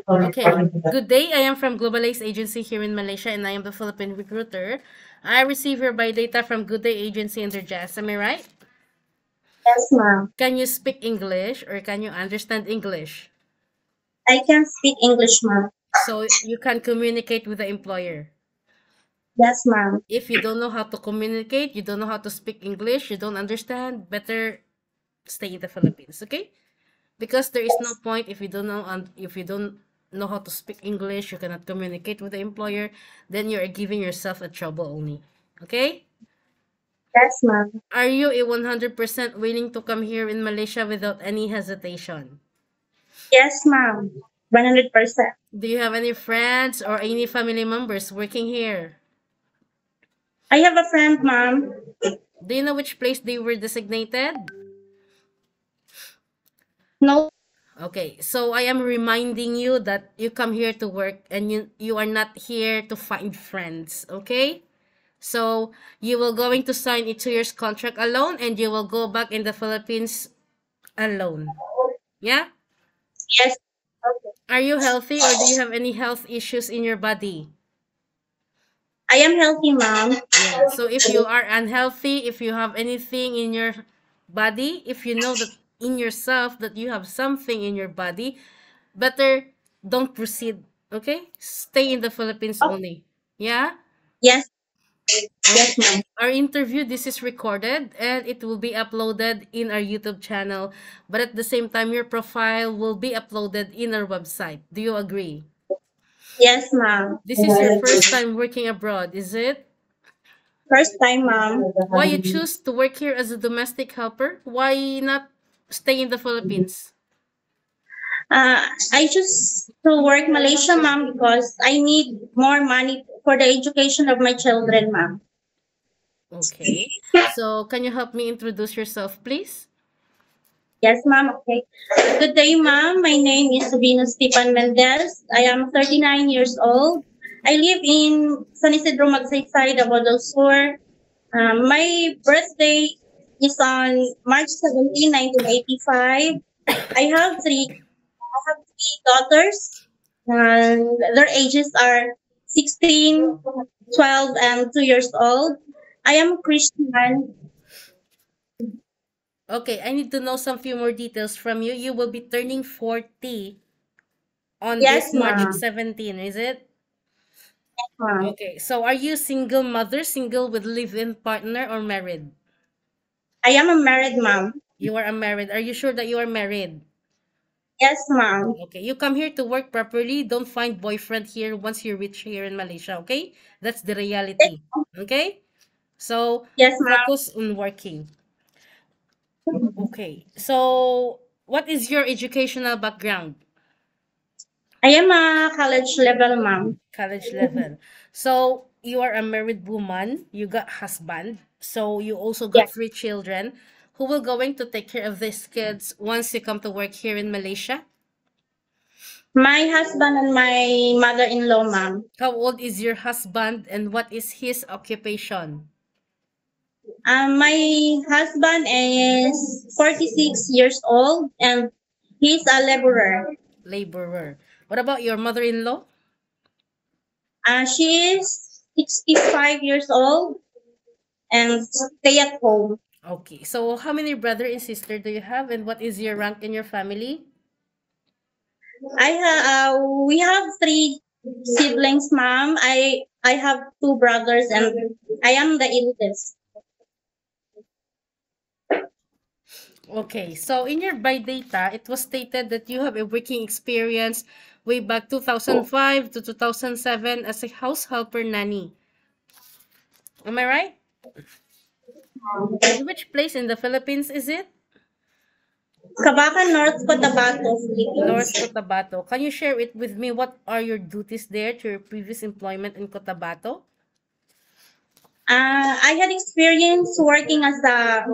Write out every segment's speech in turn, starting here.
Okay. Good day. I am from Globalize Agency here in Malaysia, and I am the Philippine recruiter. I receive your buy data from Good Day Agency under Jazz. Am I right? Yes, ma'am. Can you speak English or can you understand English? I can speak English, ma'am. So you can communicate with the employer. Yes, ma'am. If you don't know how to communicate, you don't know how to speak English, you don't understand, better stay in the Philippines, okay? Because there is no point if you don't know, and if you don't know how to speak English, you cannot communicate with the employer, then you're giving yourself a trouble only. Okay? Yes, ma'am. Are you a 100% willing to come here in Malaysia without any hesitation? Yes, ma'am. 100%. Do you have any friends or any family members working here? I have a friend, ma'am. Do you know which place they were designated? No. Okay, so I am reminding you that you come here to work and you are not here to find friends, okay? So you will going to sign a 2 years contract alone and you will go back in the Philippines alone. Yeah? Yes. Okay. Are you healthy or do you have any health issues in your body? I am healthy, ma'am. Yeah. So if you are unhealthy, if you have anything in your body, if you know that in yourself that you have something in your body, better don't proceed. Okay? Stay in the Philippines Oh, only. Yeah? yes. Okay. Yes, ma'am. Our interview, this is recorded and it will be uploaded in our YouTube channel. But at the same time, your profile will be uploaded in our website. Do you agree? Yes, ma'am. This is your first time working abroad, is it? First time, ma'am. Why you choose to work here as a domestic helper? Why not stay in the Philippines? I choose to work Malaysia, ma'am, because I need more money for the education of my children, ma'am. Okay. So, can you help me introduce yourself, please? Yes, ma'am. Okay. Good day, ma'am. My name is Venus Stepan Mendez. I am 39 years old. I live in San Isidro Magsaysay, Davao del Sur. My birthday is on March 17, 1985. I have three daughters. Their ages are 16, 12, and 2 years old. I am Christian. Okay, I need to know some few more details from you. You will be turning 40 on this Yes, March ma'am. 17, is it? Ma'am. Okay, so are you single mother, single with live-in partner, or married? I am a married mom. You are unmarried. Are you sure that you are married? Yes, ma'am. Okay, you come here to work properly. Don't find boyfriend here once you reach here in Malaysia, okay? That's the reality. Okay? So, Yes, ma'am. focus on working. Okay. So, what is your educational background? I am a college level mom. College level. So, you are a married woman, you got husband, so you also got Yes. 3 children. Who will going to take care of these kids once you come to work here in Malaysia? My husband and my mother-in-law, ma'am. How old is your husband and what is his occupation? My husband is 46 years old and he's a laborer. Laborer. What about your mother-in-law? She is 65 years old and stay at home. Okay. So, how many brother and sister do you have and what is your rank in your family? We have three siblings, ma'am. I have two brothers and I am the eldest. Okay, so in your by data, it was stated that you have a working experience way back 2005 to 2007 as a house helper nanny. Am I right? In which place in the Philippines is it? Kabakan, North Cotabato, Philippines. North Cotabato. Can you share it with me? What are your duties there to your previous employment in Cotabato? I had experience working as a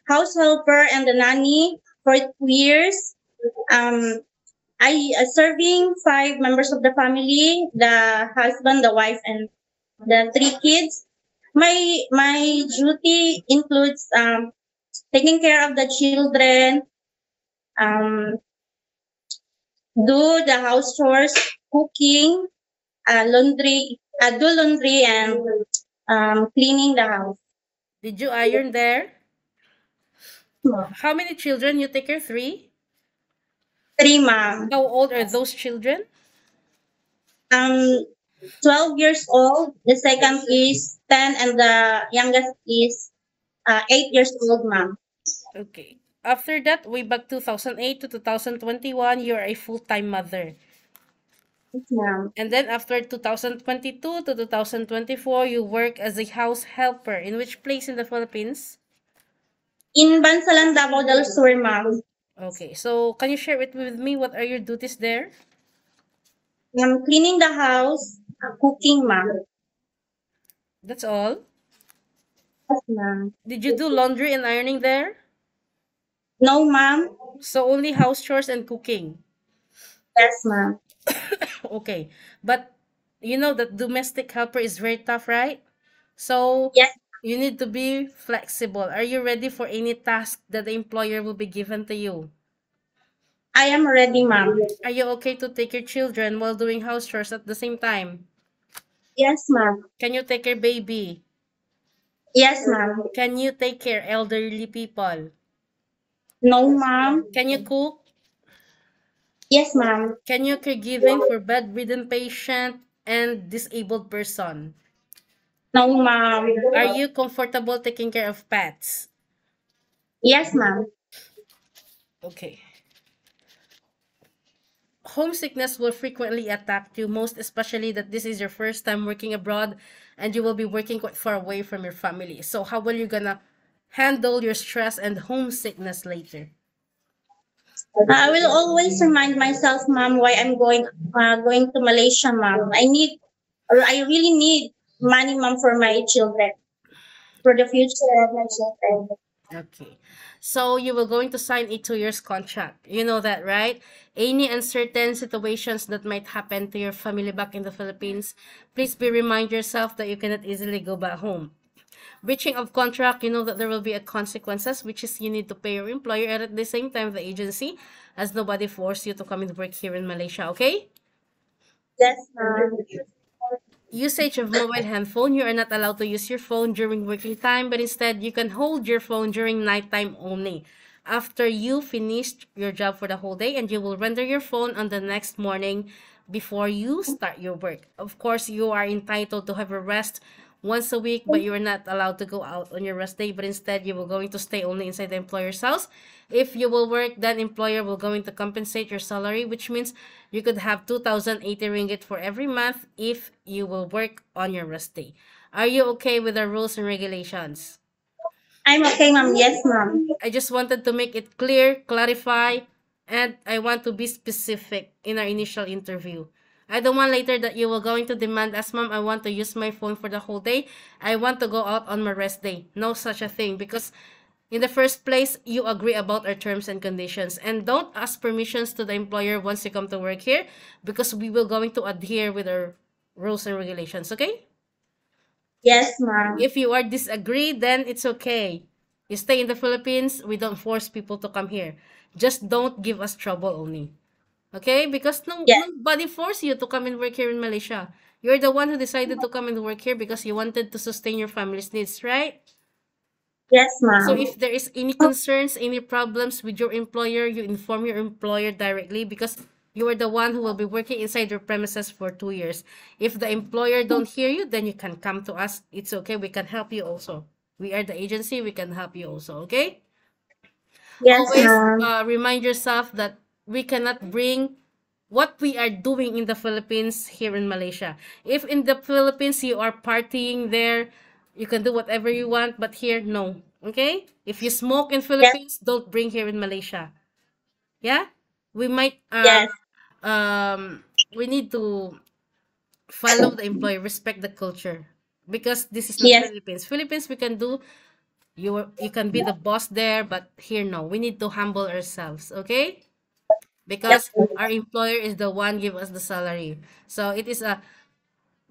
house helper and a nanny for 2 years. Um, I serving five members of the family: the husband, the wife, and the three kids. My duty includes taking care of the children, um, do the house chores, cooking, do laundry, and cleaning the house. Did you iron there? How many children you take care? Three? Three, mom. How old are those children? Um, 12 years old. The second is 10, and the youngest is 8 years old, mom. Okay. After that, way back 2008 to 2021, you're a full-time mother. Yes, ma'am. And then after 2022 to 2024, you work as a house helper. In which place in the Philippines? In Bansalan, Davao del Sur, ma'am. Okay. So can you share it with me? What are your duties there? I'm cleaning the house, cooking, ma'am. That's all. Yes, ma'am. Did you do laundry and ironing there? No, ma'am. So only house chores and cooking. Yes, ma'am. Okay. But you know that domestic helper is very tough, right? So Yes, you need to be flexible. Are you ready for any task that the employer will be given to you? I am ready, ma'am. Are you okay to take your children while doing house chores at the same time? Yes, ma'am. Can you take care baby? Yes, ma'am. Can you take care elderly people? No, ma'am. Can you cook? Yes, ma'am. Can you caregiving for bedridden patient and disabled person? No, ma'am. Are you comfortable taking care of pets? Yes, ma'am. Okay. Homesickness will frequently attack you, most especially that this is your first time working abroad and you will be working quite far away from your family. So how will you gonna handle your stress and homesickness later? I will always remind myself, ma'am, why I'm going to Malaysia, ma'am. I really need money, ma'am, for my children, for the future of my children. Okay. So you will going to sign a 2 years contract. You know that, right? Any uncertain situations that might happen to your family back in the Philippines, please be remind yourself that you cannot easily go back home. Breaching of contract, you know that there will be a consequences, which is you need to pay your employer, and at the same time the agency, as nobody forced you to come and work here in Malaysia, okay? Yes, ma'am. Usage of mobile handphone, you are not allowed to use your phone during working time, but instead you can hold your phone during nighttime only. After you finished your job for the whole day, and you will render your phone on the next morning before you start your work. Of course, you are entitled to have a rest once a week, but you are not allowed to go out on your rest day, but instead you will going to stay only inside the employer's house. If you will work, then employer will going to compensate your salary, which means you could have 2,080 ringgit for every month if you will work on your rest day. Are you okay with the rules and regulations? I'm okay, ma'am. Yes, ma'am. I just wanted to make it clear, clarify, and I want to be specific in our initial interview. I don't want later that you will going to demand as ma'am, I want to use my phone for the whole day. I want to go out on my rest day. No such a thing, because in the first place, you agree about our terms and conditions, and don't ask permissions to the employer once you come to work here, because we will going to adhere with our rules and regulations, okay? Yes, ma'am. If you are disagree, then it's okay. You stay in the Philippines, we don't force people to come here. Just don't give us trouble only. Okay? Because Yes, nobody forced you to come and work here in Malaysia. You're the one who decided to come and work here because you wanted to sustain your family's needs, right? yes, So ma'am. if there is any concerns, any problems with your employer, you inform your employer directly, because you are the one who will be working inside your premises for 2 years. If the employer don't hear you, then you can come to us. It's okay. We can help you also. We are the agency. We can help you also. Okay? Yes, Always ma'am. remind yourself that we cannot bring what we are doing in the Philippines here in Malaysia. If in the Philippines you are partying there, you can do whatever you want, but here, no. Okay? If you smoke in Yes, Philippines, don't bring here in Malaysia. Yeah? We might, yes, um, we need to follow the employer, respect the culture. Because this is not yes, Philippines. Philippines, we can do, you can be the boss there, but here, no. We need to humble ourselves. Okay? yes, Because our employer is the one give us the salary. So it is a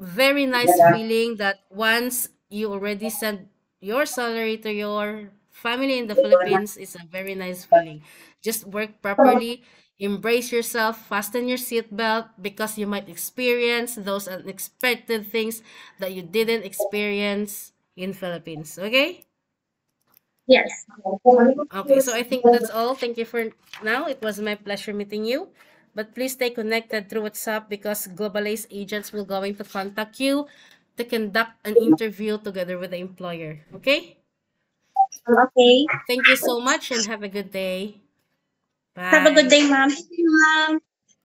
very nice feeling that once you already send your salary to your family in the Philippines, it's a very nice feeling. Just work properly. Embrace yourself, fasten your seatbelt because you might experience those unexpected things that you didn't experience in Philippines. Okay? Yes. Okay, so I think that's all. Thank you for now. It was my pleasure meeting you. But please stay connected through WhatsApp because Globalize agents will going to contact you to conduct an interview together with the employer. Okay? Okay. Thank you so much and have a good day. Have a good Bye. day, ma'am. Thank you, ma'am.